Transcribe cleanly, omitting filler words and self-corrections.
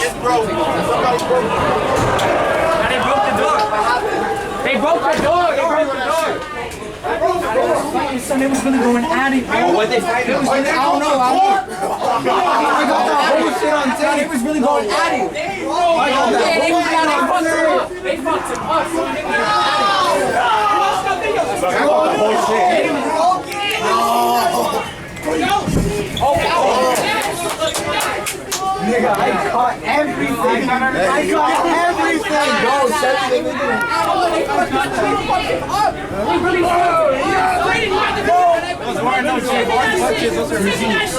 It's broke. Somebody broke. They broke the door. They broke the door. They broke the door. Son, it was really going at it. Oh, what they fighting? I don't know. I got that whole shit on tape. It was really going at it. They fucked him up. Nigga, I caught everything. I caught everything. Go, set everything. Those weren't no touches. Those are receipts.